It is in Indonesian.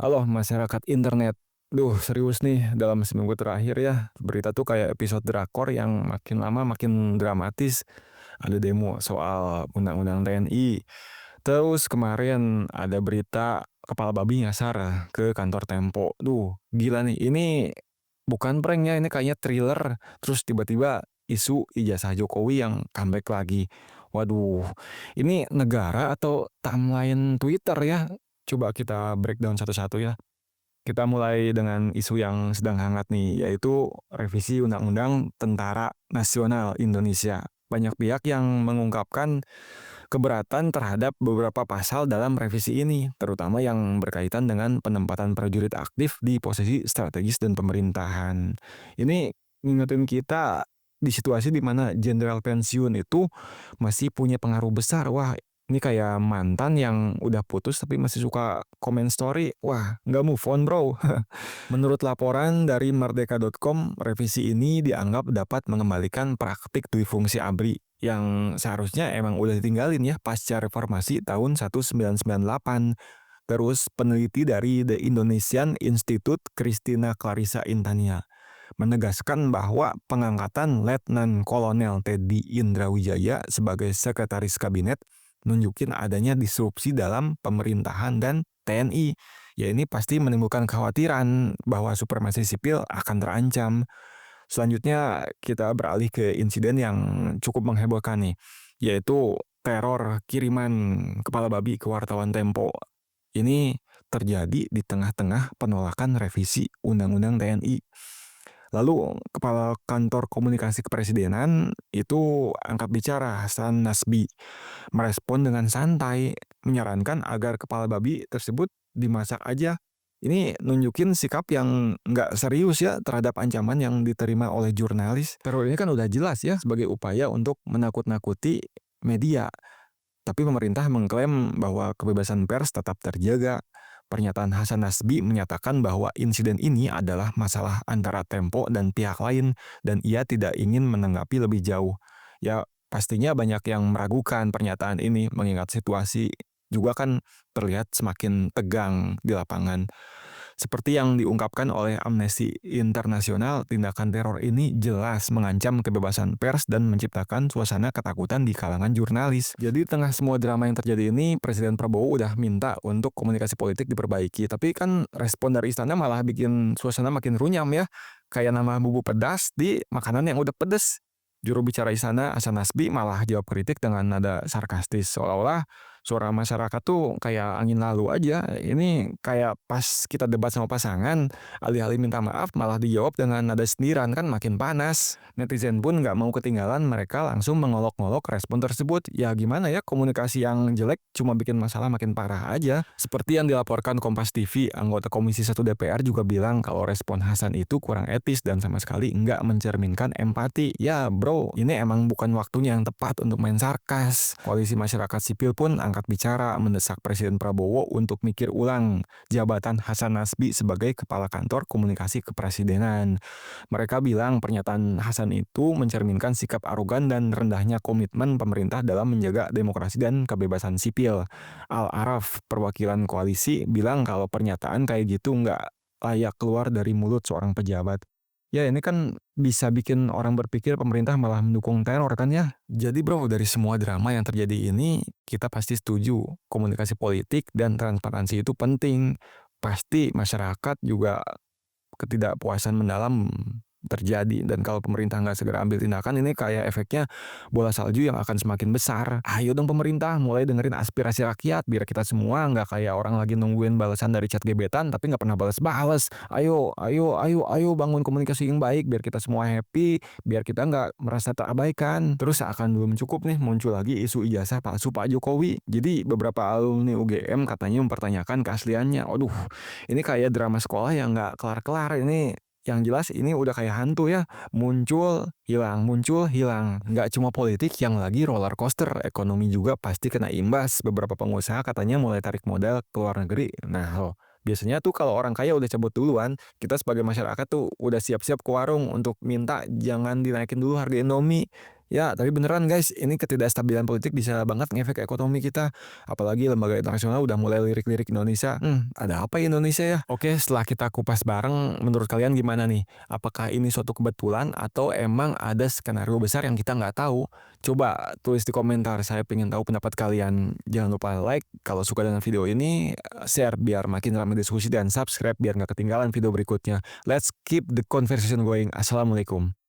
Halo masyarakat internet. Duh, serius nih, dalam seminggu terakhir ya, berita tuh kayak episode drakor yang makin lama makin dramatis. Ada demo soal undang-undang TNI. Terus kemarin ada berita kepala babi nyasar ke kantor Tempo. Duh, gila nih. Ini bukan prank ya, ini kayaknya thriller. Terus tiba-tiba isu ijazah Jokowi yang comeback lagi. Waduh, ini negara atau timeline Twitter ya? Coba kita breakdown satu-satu ya. Kita mulai dengan isu yang sedang hangat nih, yaitu revisi Undang-Undang Tentara Nasional Indonesia. Banyak pihak yang mengungkapkan keberatan terhadap beberapa pasal dalam revisi ini, terutama yang berkaitan dengan penempatan prajurit aktif di posisi strategis dan pemerintahan. Ini ngingetin kita di situasi di mana jenderal pensiun itu masih punya pengaruh besar. Wah, ini kayak mantan yang udah putus tapi masih suka komen story. Wah, nggak move on bro. Menurut laporan dari merdeka.com, revisi ini dianggap dapat mengembalikan praktik dui fungsi ABRI yang seharusnya emang udah ditinggalin ya pasca reformasi tahun 1998. Terus peneliti dari The Indonesian Institute, Christina Clarissa Intania, menegaskan bahwa pengangkatan Letnan Kolonel Teddy Indrawijaya sebagai sekretaris kabinet nunjukin adanya disrupsi dalam pemerintahan dan TNI. Ya ini pasti menimbulkan kekhawatiran bahwa supremasi sipil akan terancam. Selanjutnya kita beralih ke insiden yang cukup menghebohkan nih, yaitu teror kiriman kepala babi ke wartawan Tempo. Ini terjadi di tengah-tengah penolakan revisi Undang-Undang TNI. Lalu Kepala Kantor Komunikasi Kepresidenan itu angkat bicara Hasan Nasbi, merespon dengan santai, menyarankan agar kepala babi tersebut dimasak aja. Ini nunjukin sikap yang nggak serius ya terhadap ancaman yang diterima oleh jurnalis. Teror ini kan udah jelas ya sebagai upaya untuk menakut-nakuti media. Tapi pemerintah mengklaim bahwa kebebasan pers tetap terjaga. Pernyataan Hasan Nasbi menyatakan bahwa insiden ini adalah masalah antara Tempo dan pihak lain dan ia tidak ingin menanggapi lebih jauh. Ya, pastinya banyak yang meragukan pernyataan ini mengingat situasi juga kan terlihat semakin tegang di lapangan. Seperti yang diungkapkan oleh Amnesty Internasional, tindakan teror ini jelas mengancam kebebasan pers dan menciptakan suasana ketakutan di kalangan jurnalis. Jadi, di tengah semua drama yang terjadi ini, Presiden Prabowo udah minta untuk komunikasi politik diperbaiki. Tapi kan respon dari istana malah bikin suasana makin runyam ya. Kayak nama bumbu pedas di makanan yang udah pedes. Juru bicara istana, Hasan Nasbi, malah jawab kritik dengan nada sarkastis. Seolah-olah suara masyarakat tuh kayak angin lalu aja. Ini kayak pas kita debat sama pasangan, alih-alih minta maaf malah dijawab dengan nada sindiran, kan makin panas. Netizen pun nggak mau ketinggalan, mereka langsung mengolok-ngolok respon tersebut. Ya gimana ya, komunikasi yang jelek cuma bikin masalah makin parah aja. Seperti yang dilaporkan Kompas TV, anggota Komisi 1 DPR juga bilang kalau respon Hasan itu kurang etis dan sama sekali nggak mencerminkan empati. Ya bro, ini emang bukan waktunya yang tepat untuk main sarkas. Koalisi masyarakat sipil pun angkat bicara mendesak Presiden Prabowo untuk mikir ulang jabatan Hasan Nasbi sebagai Kepala Kantor Komunikasi Kepresidenan. Mereka bilang pernyataan Hasan itu mencerminkan sikap arogan dan rendahnya komitmen pemerintah dalam menjaga demokrasi dan kebebasan sipil. Al-Araf, perwakilan koalisi, bilang kalau pernyataan kayak gitu nggak layak keluar dari mulut seorang pejabat. Ya ini kan bisa bikin orang berpikir pemerintah malah mendukung teror kan ya. Jadi bro, dari semua drama yang terjadi ini, kita pasti setuju komunikasi politik dan transparansi itu penting. Pasti masyarakat juga ketidakpuasan mendalam terjadi, dan kalau pemerintah nggak segera ambil tindakan, ini kayak efeknya bola salju yang akan semakin besar. Ayo dong pemerintah, mulai dengerin aspirasi rakyat biar kita semua nggak kayak orang lagi nungguin balasan dari chat gebetan tapi nggak pernah balas-balas. Ayo, ayo, ayo, ayo bangun komunikasi yang baik biar kita semua happy, biar kita nggak merasa terabaikan. Terus akan belum cukup nih, muncul lagi isu ijazah palsu Pak Jokowi. Jadi beberapa alumni UGM katanya mempertanyakan keasliannya. Aduh, ini kayak drama sekolah yang nggak kelar-kelar. Ini yang jelas ini udah kayak hantu ya, muncul, hilang. Nggak cuma politik yang lagi roller coaster, ekonomi juga pasti kena imbas. Beberapa pengusaha katanya mulai tarik modal ke luar negeri. Nah, loh, biasanya tuh kalau orang kaya udah cabut duluan, kita sebagai masyarakat tuh udah siap-siap ke warung untuk minta jangan dinaikin dulu harga Indomie. Ya, tapi beneran guys, ini ketidakstabilan politik bisa banget ngefek ekonomi kita. Apalagi lembaga internasional udah mulai lirik-lirik Indonesia. Ada apa ya Indonesia ya? Oke, setelah kita kupas bareng, menurut kalian gimana nih? Apakah ini suatu kebetulan atau emang ada skenario besar yang kita nggak tahu? Coba tulis di komentar, saya pengen tahu pendapat kalian. Jangan lupa like kalau suka dengan video ini, share biar makin ramai diskusi, dan subscribe biar nggak ketinggalan video berikutnya. Let's keep the conversation going. Assalamualaikum.